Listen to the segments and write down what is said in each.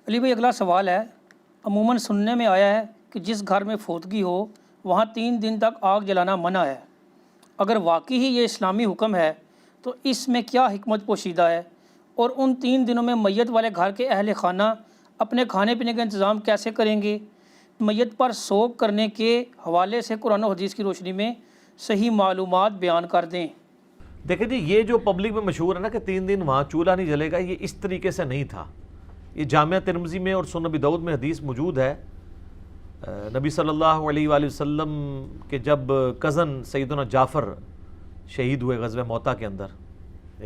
علی بھائی اگلا سوال ہے، عموماً سننے میں آیا ہے کہ جس گھر میں فوتگی ہو وہاں 3 دن تک آگ جلانا منع ہے۔ اگر واقعی ہی یہ اسلامی حکم ہے تو اس میں کیا حکمت پوشیدہ ہے، اور ان 3 دنوں میں میت والے گھر کے اہل خانہ اپنے کھانے پینے کا انتظام کیسے کریں گے؟ میت پر سوگ کرنے کے حوالے سے قرآن و حدیث کی روشنی میں صحیح معلومات بیان کر دیں۔ دیکھیں جی، یہ جو پبلک میں مشہور ہے نا کہ 3 دن وہاں چولہا نہیں جلے گا، یہ اس طریقے سے نہیں تھا۔ یہ جامعہ ترمذی میں اور سنن ابی داؤد میں حدیث موجود ہے، نبی صلی اللہ علیہ وآلہ وسلم کے جب کزن سیدنا جعفر شہید ہوئے غزوہ موطا کے اندر،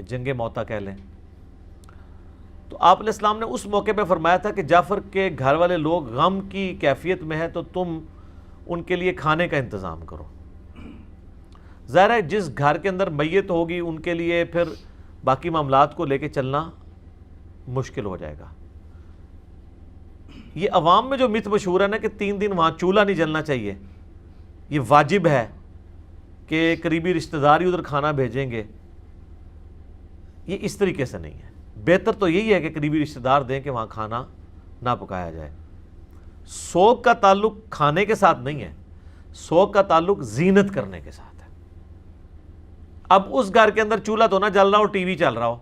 جنگ موطا کہہ لیں، تو آپ علیہ السلام نے اس موقع پہ فرمایا تھا کہ جعفر کے گھر والے لوگ غم کی کیفیت میں ہیں تو تم ان کے لیے کھانے کا انتظام کرو۔ ظاہر ہے جس گھر کے اندر میت ہوگی ان کے لیے پھر باقی معاملات کو لے کے چلنا مشکل ہو جائے گا۔ یہ عوام میں جو مت مشہور ہے نا کہ 3 دن وہاں چولہا نہیں جلنا چاہیے، یہ واجب ہے کہ قریبی رشتہ دار ہی ادھر کھانا بھیجیں گے، یہ اس طریقے سے نہیں ہے۔ بہتر تو یہی ہے کہ قریبی رشتہ دار دیں کہ وہاں کھانا نہ پکایا جائے۔ سوگ کا تعلق کھانے کے ساتھ نہیں ہے، سوگ کا تعلق زینت کرنے کے ساتھ ہے۔ اب اس گھر کے اندر چولہا تو نہ جل رہا ہو، ٹی وی چل رہا ہو،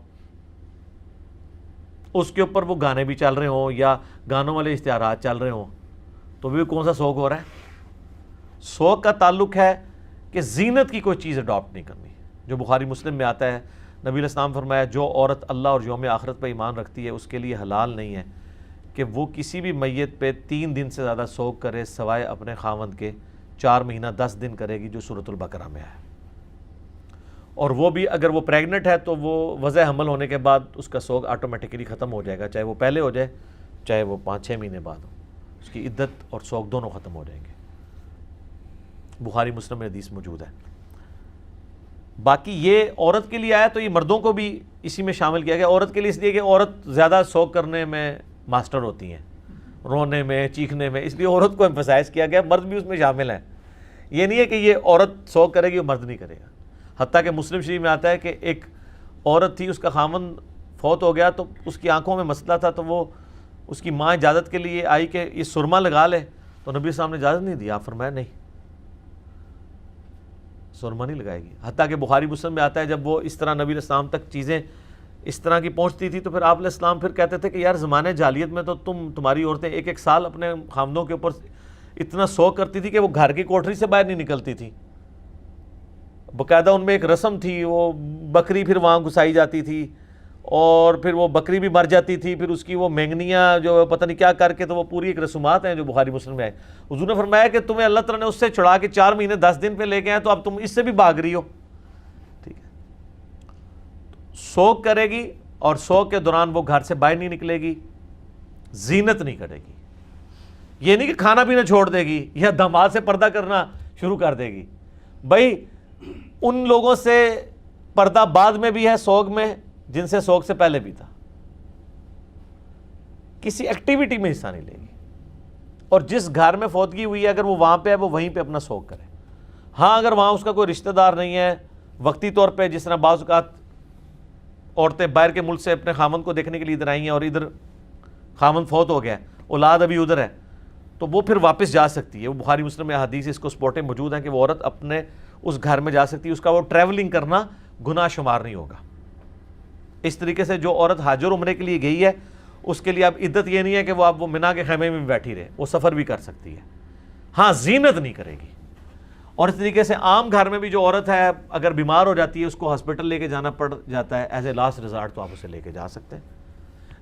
اس کے اوپر وہ گانے بھی چل رہے ہوں یا گانوں والے اشتہارات چل رہے ہوں، تو بھی کون سا سوگ ہو رہا ہے؟ سوگ کا تعلق ہے کہ زینت کی کوئی چیز اڈاپٹ نہیں کرنی، جو بخاری مسلم میں آتا ہے، نبی علیہ السلام فرمایا جو عورت اللہ اور یوم آخرت پہ ایمان رکھتی ہے اس کے لیے حلال نہیں ہے کہ وہ کسی بھی میت پہ 3 دن سے زیادہ سوگ کرے سوائے اپنے خاوند کے۔ 4 مہینہ 10 دن کرے گی، جو سورۃ البقرہ میں ہے، اور وہ بھی اگر وہ پریگننٹ ہے تو وہ وضع حمل ہونے کے بعد اس کا سوگ آٹومیٹکلی ختم ہو جائے گا، چاہے وہ پہلے ہو جائے چاہے وہ 5-6 مہینے بعد ہو، اس کی عدت اور سوگ دونوں ختم ہو جائیں گے۔ بخاری مسلم میں حدیث موجود ہے۔ باقی یہ عورت کے لیے آیا تو یہ مردوں کو بھی اسی میں شامل کیا گیا۔ عورت کے لیے اس لیے کہ عورت زیادہ سوگ کرنے میں ماسٹر ہوتی ہیں، رونے میں، چیخنے میں، اس لیے عورت کو ایمفسائز کیا گیا، مرد بھی اس میں شامل ہیں۔ یہ نہیں ہے کہ یہ عورت سوگ کرے گی اور مرد نہیں کرے گا۔ حتیٰ کہ مسلم شریف میں آتا ہے کہ ایک عورت تھی، اس کا خاوند فوت ہو گیا تو اس کی آنکھوں میں مسئلہ تھا، تو وہ اس کی ماں اجازت کے لیے آئی کہ یہ سرما لگا لے، تو نبی صاحب نے اجازت نہیں دی، آپ فرمایا نہیں، سرما نہیں لگائے گی۔ حتیٰ کہ بخاری مسلم میں آتا ہے جب وہ اس طرح نبی علیہ السلام تک چیزیں اس طرح کی پہنچتی تھی تو پھر آپ علیہ السلام پھر کہتے تھے کہ یار زمانے جاہلیت میں تو تمہاری عورتیں 1-1 سال اپنے خامدوں کے اوپر اتنا سوگ کرتی تھی کہ وہ گھر کی کوٹری سے باہر نہیں نکلتی تھی۔ باقاعدہ ان میں ایک رسم تھی، وہ بکری پھر وہاں گھسائی جاتی تھی، اور پھر وہ بکری بھی مر جاتی تھی، پھر اس کی وہ مینگنیاں جو پتہ نہیں کیا کر کے، تو وہ پوری ایک رسومات ہیں جو بخاری مسلم میں آئے۔ حضور نے فرمایا کہ تمہیں اللہ تعالیٰ نے اس سے چھڑا کے 4 مہینے 10 دن پہ لے کے آئے، تو اب تم اس سے بھی بھاگ رہی ہو۔ ٹھیک ہے، سوگ کرے گی اور سوگ کے دوران وہ گھر سے باہر نہیں نکلے گی، زینت نہیں کرے گی۔ یہ نہیں کہ کھانا پینا چھوڑ دے گی یا داماد سے پردہ کرنا شروع کر دے گی۔ بھائی ان لوگوں سے پردہ بعد میں بھی ہے سوگ میں جن سے سوگ سے پہلے بھی تھا۔ کسی ایکٹیویٹی میں حصہ نہیں لے گی، اور جس گھر میں فوتگی ہوئی ہے اگر وہ وہاں پہ ہے وہ وہیں پہ اپنا سوگ کرے۔ ہاں اگر وہاں اس کا کوئی رشتہ دار نہیں ہے، وقتی طور پہ جس طرح بعض اوقات عورتیں باہر کے ملک سے اپنے خامند کو دیکھنے کے لیے ادھر آئی ہیں اور ادھر خامند فوت ہو گیا ہے، اولاد ابھی ادھر ہے، تو وہ پھر واپس جا سکتی ہے۔ وہ بخاری مسلم میں حدیث اس کو سپورٹیں موجود ہیں کہ وہ عورت اپنے اس گھر میں جا سکتی ہے، اس کا وہ ٹریولنگ کرنا گناہ شمار نہیں ہوگا۔ اس طریقے سے جو عورت حج اور عمرے کے لیے گئی ہے اس کے لیے اب عدت یہ نہیں ہے کہ وہ اب وہ منا کے خیمے میں بھی بیٹھی رہے، وہ سفر بھی کر سکتی ہے، ہاں زینت نہیں کرے گی۔ اور اس طریقے سے عام گھر میں بھی جو عورت ہے اگر بیمار ہو جاتی ہے اس کو ہاسپٹل لے کے جانا پڑ جاتا ہے، ایز اے لاسٹ ریزارٹ تو آپ اسے لے کے جا سکتے ہیں،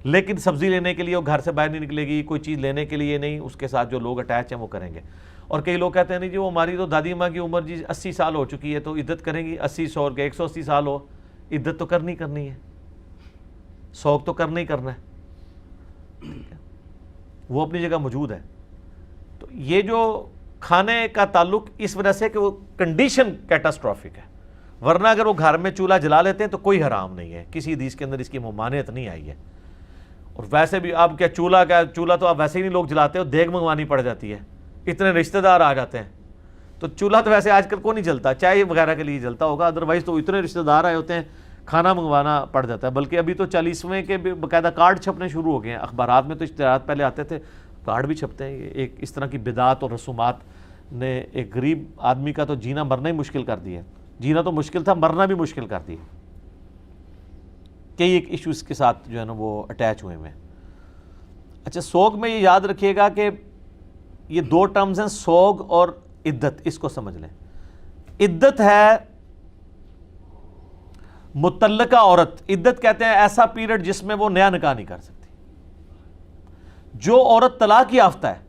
لیکن سبزی لینے کے لیے وہ گھر سے باہر نہیں نکلے گی، کوئی چیز لینے کے لیے نہیں، اس کے ساتھ جو لوگ اٹیچ ہیں وہ کریں گے۔ اور کئی لوگ کہتے ہیں نہیں جی وہ ہماری تو دادی ماں کی عمر جی 80 سال ہو چکی ہے تو عدت کریں گی، 80 کے 180 سال ہو، عدت تو کرنی ہے، سوگ تو کرنا ہی کرنا ہے، ٹھیک ہے، وہ اپنی جگہ موجود ہے۔ تو یہ جو کھانے کا تعلق اس وجہ سے کہ وہ کنڈیشن کیٹاسٹرافک ہے، ورنہ اگر وہ گھر میں چولہا جلا لیتے ہیں تو کوئی حرام نہیں ہے، کسی حدیث کے اندر اس کی ممانعت نہیں آئی ہے۔ اور ویسے بھی اب کیا چولہا تو اب ویسے ہی نہیں لوگ جلاتے ہو، دیگ منگوانی پڑ جاتی ہے، اتنے رشتہ دار آ جاتے ہیں، تو چولہا تو ویسے آج کل کو نہیں جلتا، چائے وغیرہ کے لیے جلتا ہوگا، ادروائز تو اتنے رشتہ دار آئے ہوتے ہیں کھانا منگوانا پڑ جاتا ہے. بلکہ ابھی تو 40ویں کے باقاعدہ کارڈ چھپنے شروع ہو گئے ہیں. اخبارات میں تو اشتہارات پہلے آتے تھے, کارڈ بھی چھپتے ہیں. یہ ایک اس طرح کی بدعات اور رسومات نے ایک غریب آدمی کا تو جینا مرنا ہی مشکل کر دیا ہے. جینا تو مشکل تھا, مرنا بھی مشکل کر دیا. کئی ایک ایشوز کے ساتھ جو ہے نا وہ اٹیچ ہوئے ہیں. اچھا, سوگ میں یہ یاد رکھیے گا کہ یہ دو ٹرمز ہیں, سوگ اور عدت. اس کو سمجھ لیں. عدت ہے متعلقہ عورت. عدت کہتے ہیں ایسا پیریڈ جس میں وہ نیا نکاح نہیں کر سکتی. جو عورت طلاق یافتہ ہے,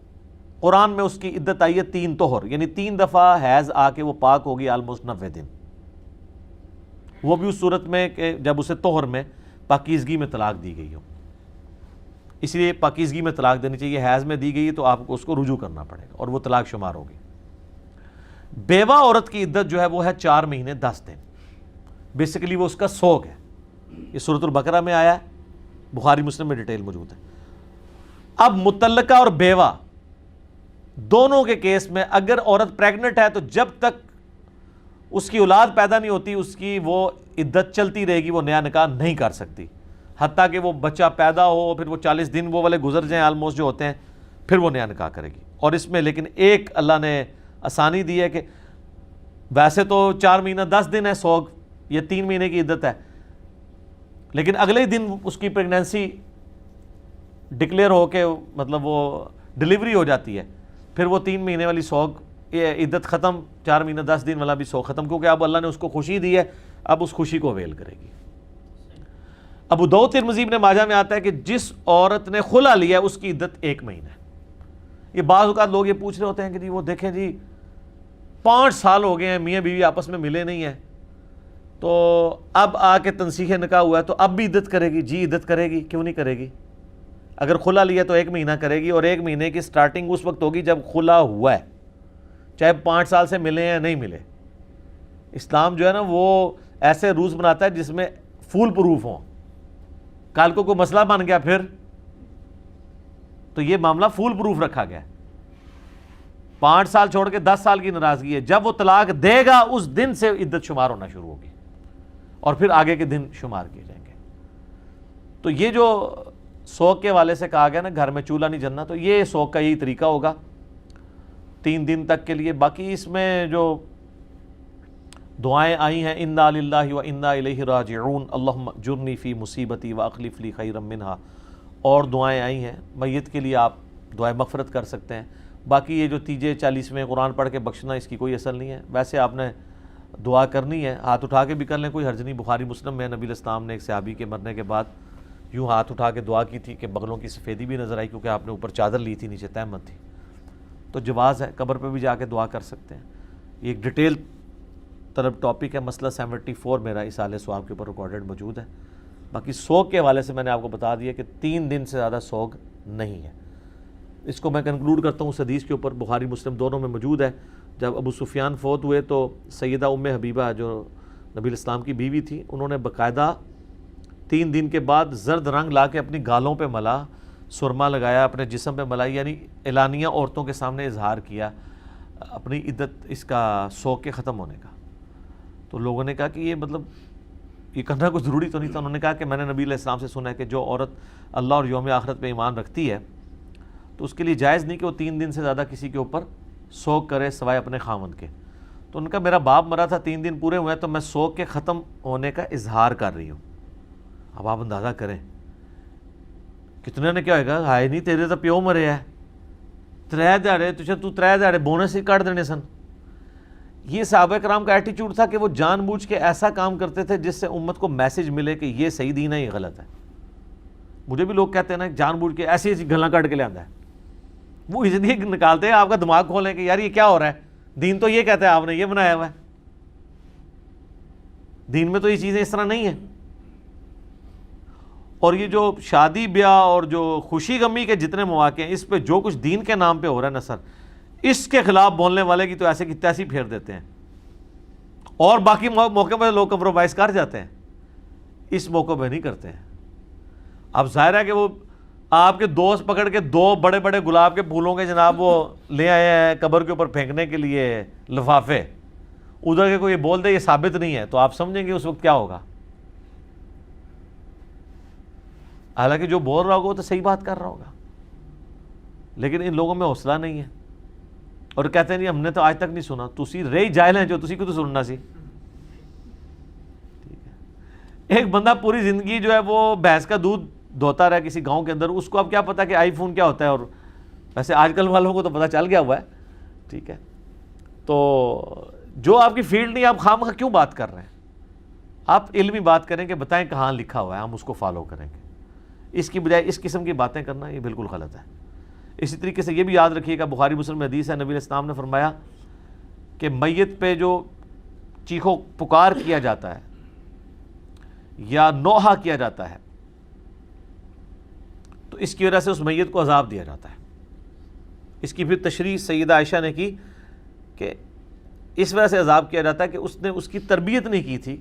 قرآن میں اس کی عدت آئی ہے 3 طہر, یعنی 3 دفعہ حیض آ کے وہ پاک ہوگی آلموسٹ 90 دن. وہ بھی اس صورت میں کہ جب اسے طہر میں پاکیزگی میں طلاق دی گئی ہو. اس لیے پاکیزگی میں طلاق دینی چاہیے. حیض میں دی گئی تو آپ کو اس کو رجوع کرنا پڑے گا اور وہ طلاق شمار ہوگی. بیوہ عورت کی عدت جو ہے وہ ہے 4 مہینے 10 دن. بیسیکلی وہ اس کا سوگ ہے. یہ سورۃ البقرہ میں آیا ہے, بخاری مسلم میں ڈیٹیل موجود ہے. اب متعلقہ اور بیوہ دونوں کے کیس میں اگر عورت پریگننٹ ہے تو جب تک اس کی اولاد پیدا نہیں ہوتی اس کی وہ عدت چلتی رہے گی, وہ نیا نکاح نہیں کر سکتی حتیٰ کہ وہ بچہ پیدا ہو, پھر وہ 40 دن وہ والے گزر جائیں آلموسٹ جو ہوتے ہیں, پھر وہ نیا نکاح کرے گی. اور اس میں لیکن ایک اللہ نے آسانی دی ہے کہ ویسے تو 4 مہینہ 10 دن ہے سوگ, یہ 3 مہینے کی عدت ہے, لیکن اگلے دن اس کی پریگنینسی ڈکلیئر ہو کے مطلب وہ ڈیلیوری ہو جاتی ہے, پھر وہ 3 مہینے والی سوگ یہ عدت ختم, 4 مہینہ 10 دن والا بھی سوگ ختم, کیونکہ اب اللہ نے اس کو خوشی دی ہے, اب اس خوشی کو اویل کرے گی. ابو داؤد ترمذی ابن ماجہ میں آتا ہے کہ جس عورت نے خلا لیا ہے اس کی عدت 1 مہینہ ہے. یہ بعض اوقات لوگ یہ پوچھ رہے ہوتے ہیں کہ جی وہ دیکھیں جی 5 سال ہو گئے ہیں میاں بیوی آپس میں ملے نہیں ہیں, تو اب آ کے تنسیخ نکاح ہوا ہے تو اب بھی عدت کرے گی. جی عدت کرے گی, کیوں نہیں کرے گی. اگر خلا لیا تو 1 مہینہ کرے گی, اور 1 مہینے کی سٹارٹنگ اس وقت ہوگی جب خلا ہوا ہے, چاہے 5 سال سے ملے یا نہیں ملے. اسلام جو ہے نا وہ ایسے روز بناتا ہے جس میں فول پروف ہوں. کل کو کوئی مسئلہ بن گیا پھر تو یہ معاملہ فول پروف رکھا گیا. 5 سال چھوڑ کے 10 سال کی ناراضگی ہے, جب وہ طلاق دے گا اس دن سے عدت شمار ہونا شروع ہوگی اور پھر آگے کے دن شمار کیے جائیں گے. تو یہ جو سوگ کے والے سے کہا گیا نا گھر میں چولہا نہیں جلنا, تو یہ سوگ کا یہی طریقہ ہوگا 3 دن تک کے لیے. باقی اس میں جو دعائیں آئی ہیں انا للہ و انا الیہ راجعون اللہم اجرنی فی مصیبتی واخلف لی خیرا منہا, اور دعائیں آئی ہیں. میت کے لیے آپ دعائیں مغفرت کر سکتے ہیں. باقی یہ جو 40ویں قرآن پڑھ کے بخشنا اس کی کوئی اصل نہیں ہے. ویسے آپ نے دعا کرنی ہے, ہاتھ اٹھا کے بھی کر لیں, کوئی حرج نہیں. بخاری مسلم میں نبی الاسلام نے ایک صحابی کے مرنے کے بعد یوں ہاتھ اٹھا کے دعا کی تھی کہ بغلوں کی سفیدی بھی نظر آئی, کیونکہ آپ نے اوپر چادر لی تھی, نیچے تہمت تھی. تو جواز ہے, قبر پہ بھی جا کے دعا کر سکتے ہیں. یہ ایک ڈیٹیل طرف ٹاپک ہے. مسئلہ 74 میرا اصالہ ثواب کے اوپر ریکارڈڈ موجود ہے. باقی سوگ کے حوالے سے میں نے آپ کو بتا دیا کہ 3 دن سے زیادہ سوگ نہیں ہے. اس کو میں کنکلوڈ کرتا ہوں اس حدیث کے اوپر, بخاری مسلم دونوں میں موجود ہے. جب ابو سفیان فوت ہوئے تو سیدہ ام حبیبہ جو نبی الاسلام کی بیوی تھی, انہوں نے باقاعدہ 3 دن کے بعد زرد رنگ لا کے اپنی گالوں پہ ملا, سرما لگایا, اپنے جسم پہ ملائی, یعنی اعلانیہ عورتوں کے سامنے اظہار کیا اپنی عدت اس کا سوگ کے ختم ہونے کا. تو لوگوں نے کہا کہ یہ مطلب یہ کرنا کوئی ضروری تو نہیں تھا. انہوں نے کہا کہ میں نے نبی علیہ السلام سے سنا ہے کہ جو عورت اللہ اور یوم آخرت پہ ایمان رکھتی ہے تو اس کے لیے جائز نہیں کہ وہ 3 دن سے زیادہ کسی کے اوپر سوگ کرے سوائے اپنے خاوند کے. تو ان کا میرا باپ مرا تھا, 3 دن پورے ہوئے ہیں, تو میں سوگ کے ختم ہونے کا اظہار کر رہی ہوں. اب آپ اندازہ کریں کتنے نے کیا ہوئے گا, ہائے نہیں تیرے تو پیو مرے ہے, 3 دہاڑے تجھے تو 3 دہاڑے بونس ہی کاٹ دینے سن. یہ صحابہ کرام کا ایٹیچیوڈ تھا کہ وہ جان بوجھ کے ایسا کام کرتے تھے جس سے امت کو میسج ملے کہ یہ صحیح دین ہے, یہ غلط ہے. مجھے بھی لوگ کہتے ہیں نا جان بوجھ کے ایسی ایسی گلاں کاٹ کے لے آتا ہے, وہ اس لیے نکالتے ہیں آپ کا دماغ کھولیں کہ یار یہ کیا ہو رہا ہے, دین تو یہ کہتا ہے آپ نے یہ بنایا ہوا ہے, دین میں تو یہ چیزیں اس طرح نہیں ہیں. اور یہ جو شادی بیاہ اور جو خوشی غمی کے جتنے مواقع ہیں اس پہ جو کچھ دین کے نام پہ ہو رہا ہے نا سر, اس کے خلاف بولنے والے کی تو ایسے کی تیسی پھیر دیتے ہیں, اور باقی موقع پہ لوگ کمپرومائز کر جاتے ہیں, اس موقع پہ نہیں کرتے ہیں. اب ظاہر ہے کہ وہ آپ کے دوست پکڑ کے 2 بڑے بڑے گلاب کے پھولوں کے جناب وہ لے آئے ہیں قبر کے اوپر پھینکنے کے لیے لفافے, ادھر کے کوئی بول دے یہ ثابت نہیں ہے, تو آپ سمجھیں گے اس وقت کیا ہوگا. حالانکہ جو بول رہا ہوگا وہ تو صحیح بات کر رہا ہوگا، لیکن ان لوگوں میں حوصلہ نہیں ہے اور کہتے ہیں نہیں ہم نے تو آج تک نہیں سنا. تسی رہی جاہل ہیں جو تسی کو تو سننا سی. ٹھیک ہے، ایک بندہ پوری زندگی جو ہے وہ بھینس کا دودھ دھوتا رہا کسی گاؤں کے اندر، اس کو اب کیا پتا کہ آئی فون کیا ہوتا ہے. اور ویسے آج کل والوں کو تو پتہ چل گیا ہوا ہے. ٹھیک ہے، تو جو آپ کی فیلڈ نہیں آپ خواہ کیوں بات کر رہے ہیں؟ آپ علمی بات کریں کہ بتائیں کہاں لکھا ہوا ہے، ہم اس کو فالو کریں گے. اس کی بجائے اس قسم کی باتیں کرنا یہ بالکل غلط ہے. اسی طریقے سے یہ بھی یاد رکھیے گا، بخاری مسلم میں حدیث ہے، نبی علیہ السلام نے فرمایا کہ میت پہ جو چیخو پکار کیا جاتا ہے یا نوحہ کیا جاتا ہے تو اس کی وجہ سے اس میت کو عذاب دیا جاتا ہے. اس کی پھر تشریح سیدہ عائشہ نے کی کہ اس وجہ سے عذاب کیا جاتا ہے کہ اس نے اس کی تربیت نہیں کی تھی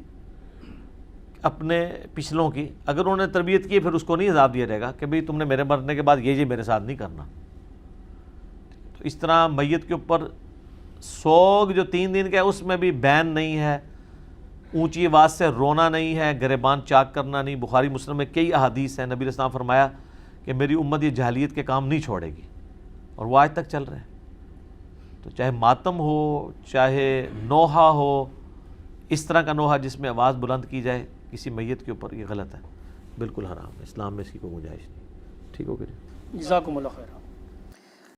اپنے پچھلوں کی. اگر انہوں نے تربیت کی پھر اس کو نہیں عذاب دیا جائے گا کہ بھئی تم نے میرے مرنے کے بعد یہ میرے ساتھ نہیں کرنا. تو اس طرح میت کے اوپر سوگ جو 3 دن کا ہے اس میں بھی بین نہیں ہے، اونچی آواز سے رونا نہیں ہے، گریبان چاک کرنا نہیں. بخاری مسلم میں کئی احادیث ہیں، نبی علیہ السلام فرمایا کہ میری امت یہ جاہلیت کے کام نہیں چھوڑے گی، اور وہ آج تک چل رہے ہیں. تو چاہے ماتم ہو، چاہے نوحہ ہو، اس طرح کا نوحہ جس میں آواز بلند کی جائے کسی میت کے اوپر، یہ غلط ہے، بالکل حرام ہے. اسلام میں اس کی کوئی گنجائش نہیں. ٹھیک ہو گیا جی؟ جزاکم اللہ خیر.